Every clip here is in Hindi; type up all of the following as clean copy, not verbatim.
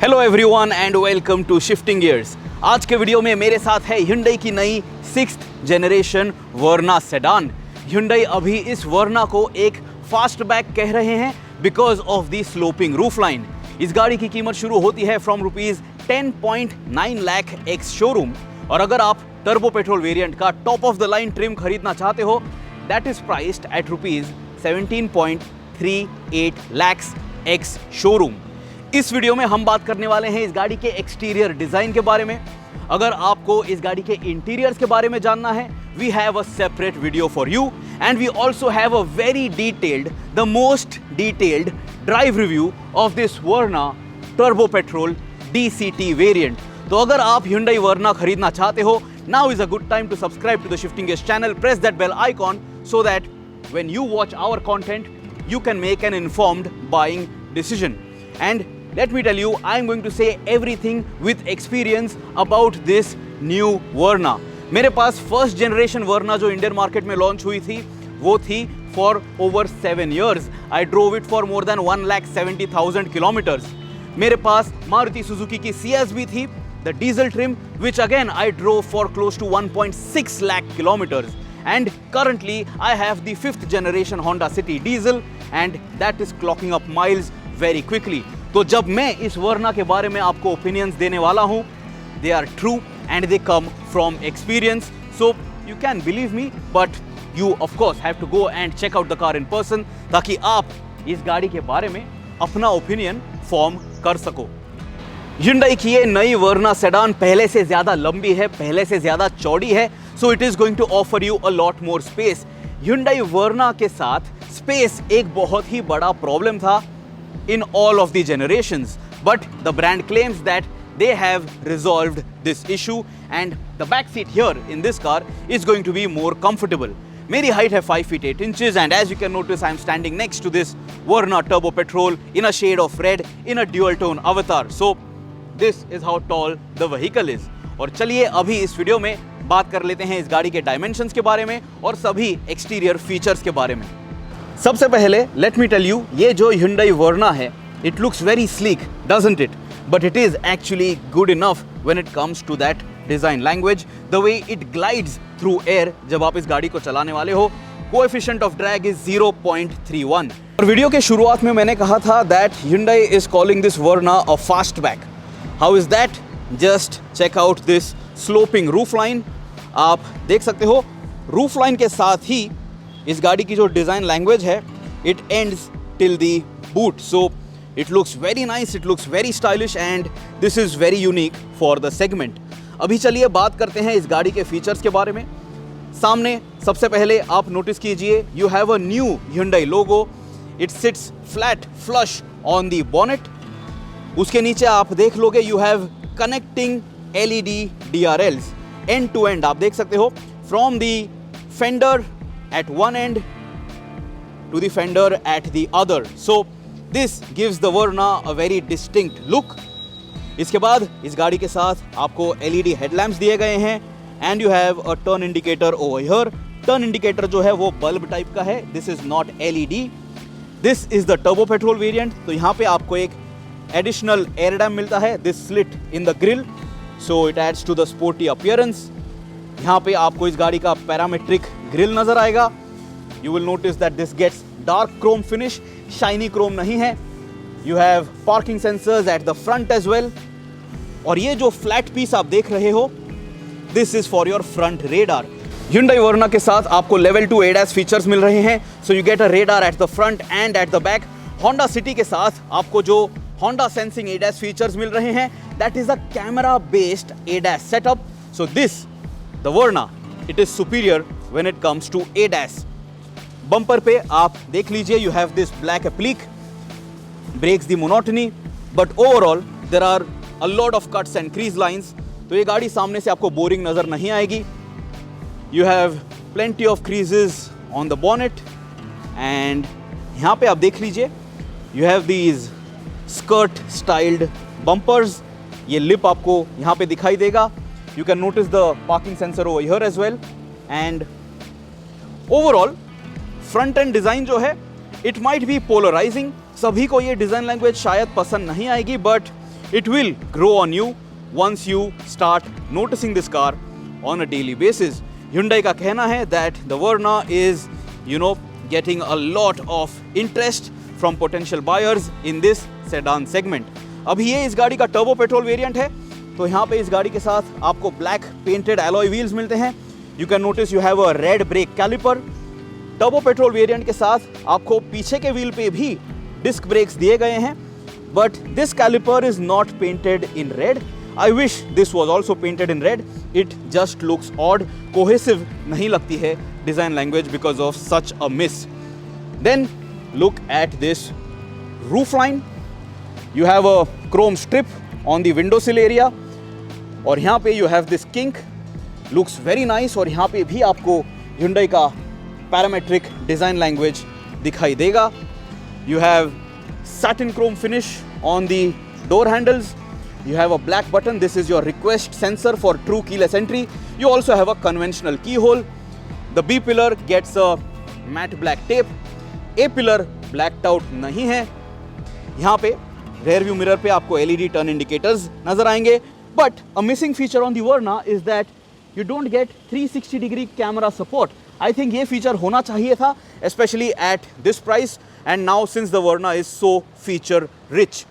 Hello everyone and welcome to Shifting Gears. आज के वीडियो में मेरे साथ है Hyundai की नई 6th जनरेशन वर्ना सेडान। Hyundai अभी इस वर्ना को एक फास्टबैक कह रहे हैं because of the sloping roof line. इस गाड़ी की कीमत शुरू होती है फ्रॉम ₹10.9 लाख एक्स शोरूम, और अगर आप टर्बो पेट्रोल वेरिएंट का top of the line trim खरीदना चाहते हो that is priced eight ₹17.38 lakhs ex showroom. इस वीडियो में हम बात करने वाले हैं इस गाड़ी के एक्सटीरियर डिजाइन के बारे में। अगर आपको इस गाड़ी के इंटीरियर्स के बारे में जानना है, we have a separate video for you and we also have a very detailed, the most detailed drive review of this Verna turbo petrol DCT variant. तो अगर आप Hyundai वर्ना खरीदना चाहते हो, now is a good time to subscribe to the Shifting Gears channel, press that bell icon so that when you watch our content, you can make an informed buying decision. And let me tell you, I am going to say everything with experience about this new Verna. मेरे पास फर्स्ट जनरेशन वर्ना जो इंडियन मार्केट में लॉन्च हुई थी वो थी for over 7 years. I drove it for more than 1,70,000 kilometers. मेरे पास मारुति सुजुकी की CS भी थी, the diesel trim, which again I drove for close to 1.6 lakh kilometers. And currently I have the 5th generation Honda City diesel and that is clocking up miles very quickly. तो जब मैं इस वर्ना के बारे में आपको ओपिनियंस देने वाला हूं, they are true and they come from experience. So you can believe me, but you of course have to go and check out the car in person ताकि आप इस गाड़ी के बारे में अपना ओपिनियन फॉर्म कर सको। Hyundai की ये नई वर्ना सेडान पहले से ज्यादा लंबी है, पहले से ज्यादा चौड़ी है, so it is going to offer you a lot more space. Hyundai Verna के साथ स्पेस एक बहुत ही बड़ा प्रॉब्लम था in all of the generations, but the brand claims that they have resolved this issue and the back seat here in this car is going to be more comfortable. मेरी हाइट है 5 feet 8 inches and as you can notice I am standing next to this Verna Turbo Petrol in a shade of red in a dual tone avatar. So this is how tall the vehicle is. और चलिए अभी इस वीडियो में बात कर लेते हैं इस गाड़ी के डायमेंशंस के बारे में और सभी एक्सटीरियर फीचर्स के बारे में। सबसे पहले लेट मी टेल यू, ये जो Hyundai वर्ना है, it looks very sleek doesn't it, but it is actually good enough when it comes to that design language, the way it glides through air जब आप इस गाड़ी को चलाने वाले हो। Coefficient of drag is 0.31। और वीडियो के शुरुआत में मैंने कहा था that Hyundai is calling this Verna a fastback. How is that? Just check out this sloping roof line. आप देख सकते हो रूफ लाइन के साथ ही इस गाड़ी की जो डिज़ाइन लैंग्वेज है it ends till the boot, so it looks very nice, it looks very stylish and this is very unique for the segment. अभी चलिए बात करते हैं इस गाड़ी के फीचर्स के बारे में। सामने सबसे पहले आप नोटिस कीजिए, you have a new Hyundai logo, it sits flat flush on the bonnet. उसके नीचे आप देख लोगे you have connecting LED DRLs and to end. आप देख सकते हो from the fender at one end to the fender at the other. So this gives the Verna a very distinct look. इसके बाद इस गाड़ी के साथ आपको LED headlamps दिए गए हैं and you have a turn indicator over here. Turn indicator जो है वो bulb type का है, this is not LED. This is the turbo petrol variant. तो यहाँ पे आपको एक additional air dam मिलता है, this slit in the grille, so it adds to the sporty appearance. यहाँ पे आपको इस गाड़ी का पैरामेट्रिक ग्रिल नजर आएगा। You will notice that this gets dark chrome finish, shiny chrome नहीं है। You have parking sensors at the front as well. और ये जो फ्लैट पीस आप देख रहे हो this is for your front radar. Hyundai Verna के साथ आपको लेवल 2 ADAS फीचर्स मिल रहे हैं, so you get a radar eight the front and at the back. Honda City के साथ आपको जो Honda Sensing ADAS फीचर्स मिल रहे हैं that is a camera based ADAS setup. So this The Verna, it is superior when it comes to ADAS. Bumper पे आप देख लीजिए you have this black applique, breaks the monotony, but overall there are a lot of cuts and crease lines. तो ये गाड़ी सामने से आपको बोरिंग नजर नहीं आएगी। You have plenty of creases on the bonnet and यहाँ पे आप देख लीजिए you have these skirt styled bumpers. ये लिप आपको यहाँ पे दिखाई देगा। You can notice the parking sensor over here as well and overall front end design जो है it might be polarizing. सभी को ये डिज़ाइन लैंग्वेज शायद पसंद नहीं आएगी, but It will grow on you once you start noticing this car on a daily basis. Hyundai का कहना है that the Verna is, getting a lot of interest from potential buyers in this sedan segment. अभी ये इस गाड़ी का टर्बो पेट्रोल वेरिएंट है, तो यहाँ पे इस गाड़ी के साथ आपको ब्लैक पेंटेड एलॉय व्हील्स मिलते हैं. You can notice you have a red brake caliper. Turbo petrol variant के साथ आपको पीछे के व्हील पे भी डिस्क ब्रेक्स दिए गए हैं, but this caliper is not painted in red. I wish this was also painted in red. It just looks odd. Cohesive नहीं लगती है design language because of such a miss. Then look at this roof line. You have a chrome strip on the window sill area. और यहाँ पे you have this kink. Looks very nice. और यहाँ पे भी आपको Hyundai का parametric design language दिखाई देगा. You have satin chrome finish on the door handles. You have a black button. This is your request sensor for true keyless entry. You also have a conventional keyhole. The B pillar gets a matte black tape. A pillar blacked out नहीं है. यहाँ पे rear view mirror पे आपको LED turn indicators नजर आएंगे. But a missing feature on the Verna is that you don't get 360-degree camera support. I think ये feature होना चाहिए था, especially at this price. And now since the Verna is so feature rich.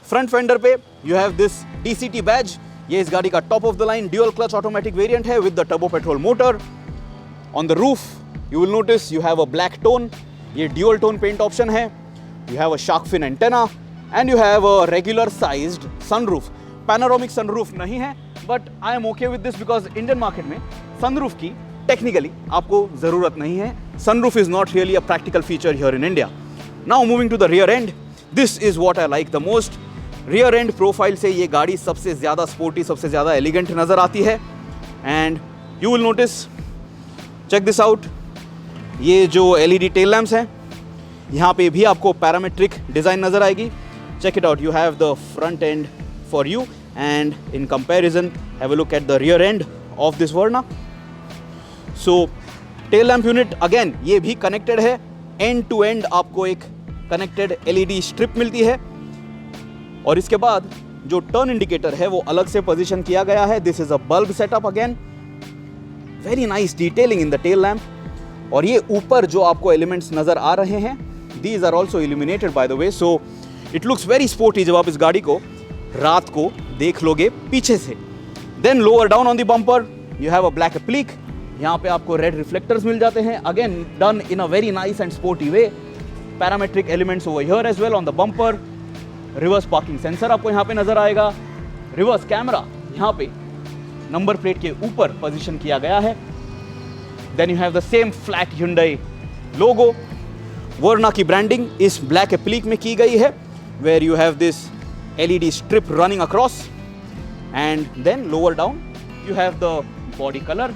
Front fender पे you have this DCT badge. ये इस गाड़ी का top of the line dual clutch automatic variant है with the turbo petrol motor. On the roof you will notice you have a black tone. ये ड्यूअल टोन पेंट ऑप्शन है. You have a shark fin antenna and you have a regular sized sunroof. Panoramic sunroof नहीं है, but I am okay with this because Indian market में सनरूफ की टेक्निकली आपको जरूरत नहीं है. Sunroof is not really a practical feature here in India. Now moving to the rear end, this is what I like the most. Rear end profile से ये गाड़ी सबसे ज़्यादा स्पोर्टी, सबसे ज़्यादा एलिगेंट नज़र आती है. And you will notice, check this out, ये जो LED टेल लैम्प्स हैं यहाँ पे भी आपको पैरामेट्रिक डिज़ाइन नज़र आएगी. Check it out. You have the front end for you and in comparison have a look at the rear end of this Verna. So tail lamp unit again ये भी कनेक्टेड है. एंड टू एंड आपको एक कनेक्टेड LED स्ट्रिप मिलती है. और इसके बाद जो टर्न इंडिकेटर है वो अलग से पोजीशन किया गया है. This is a bulb setup again. Very nice detailing in the tail lamp. और ये ऊपर जो आपको एलिमेंट्स नजर आ रहे हैं, these are also illuminated by the way. So it looks very sporty जब आप इस गाड़ी को रात को देख लोगे पीछे से. Then lower down on the bumper you have a black applique. यहाँ पे आपको रेड रिफ्लेक्टर्स मिल जाते हैं, again done in a very nice and sporty way. Parametric elements over here as well on the bumper. Reverse parking sensor आपको यहाँ पे नजर आएगा. रिवर्स कैमरा यहाँ पे नंबर प्लेट के ऊपर पोजीशन किया गया है. Then you have the same flat Hyundai logo. Verna की ब्रांडिंग इस ब्लैक एप्लिक में की गई है, where you have this LED strip running across. And then lower down you have the body colour.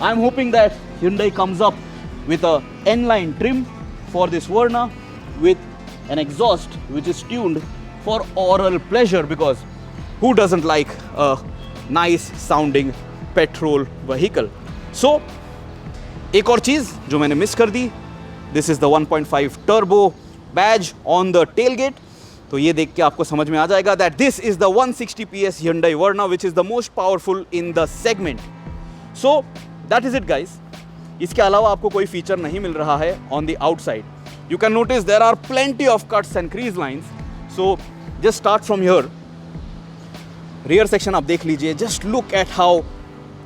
I am hoping that Hyundai comes up with a N-line trim for this Verna with an exhaust which is tuned for oral pleasure, because who doesn't like a nice sounding petrol vehicle. So एक और चीज़ जो मैंने मिस कर दी, this is the 1.5 turbo badge on the tailgate. तो ये देख के आपको समझ में आ जाएगा that this is the 160 PS Hyundai Verna which is the most powerful in the segment. So that is it guys. इसके अलावा आपको कोई फीचर नहीं मिल रहा है on the outside. You can notice there are plenty of cuts and crease lines. So just start from here. Rear section आप देख लीजिए. Just look at how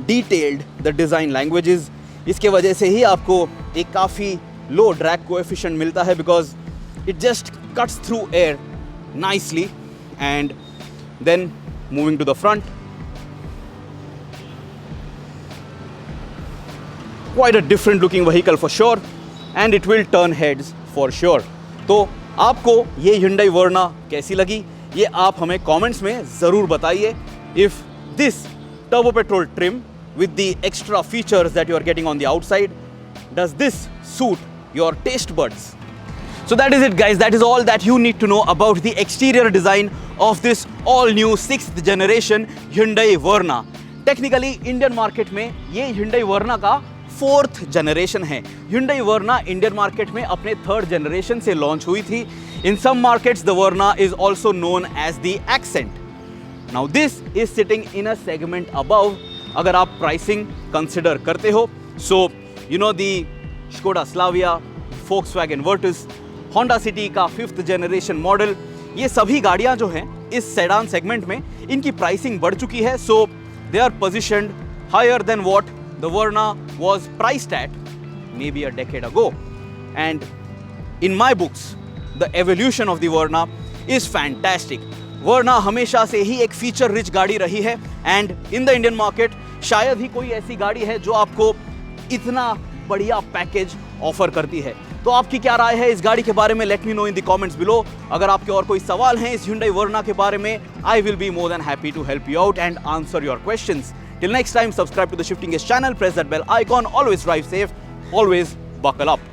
detailed the design language is. इसके वजह से ही आपको एक काफ़ी low drag coefficient मिलता है, because it just cuts through air nicely. And then moving to the front, quite a different looking vehicle for sure, and it will turn heads for sure. तो आपको ये Hyundai Verna कैसी लगी ये आप हमें कमेंट्स में ज़रूर बताइए. If this turbo petrol trim with the extra features that you are getting on the outside, does this suit your taste buds? So that is it guys, that is all that you need to know about the exterior design of this all new 6th generation Hyundai Verna. Technically Indian market में ये Hyundai Verna का 4th जनरेशन है। Hyundai Verna इंडियन मार्केट में अपने 3rd जनरेशन से लॉन्च हुई थी। In some markets the Verna is also known as the Accent. Now this is sitting in a segment above. अगर आप प्राइसिंग कंसिडर करते हो, so you know the Skoda Slavia, Volkswagen Virtus, Honda City का 5th जनरेशन मॉडल, ये सभी गाड़ियां जो हैं इस सेडान सेगमेंट में इनकी प्राइसिंग बढ़ चुकी है। So they are positioned higher than what the Verna was priced at maybe a decade ago. And in my books, the evolution of the Verna is fantastic. Verna हमेशा से ही एक फीचर रिच गाड़ी रही है and in the Indian market शायद ही कोई ऐसी गाड़ी है जो आपको इतना बढ़िया पैकेज ऑफर करती है। तो आपकी क्या राय है इस गाड़ी के बारे में? Let me know in the comments below. अगर आपके और कोई सवाल हैं इस Hyundai Verna के बारे में, I will be more than happy to help you out and answer your questions. Till next time, subscribe to the Shifting Gears channel, press that bell icon, always drive safe, always buckle up.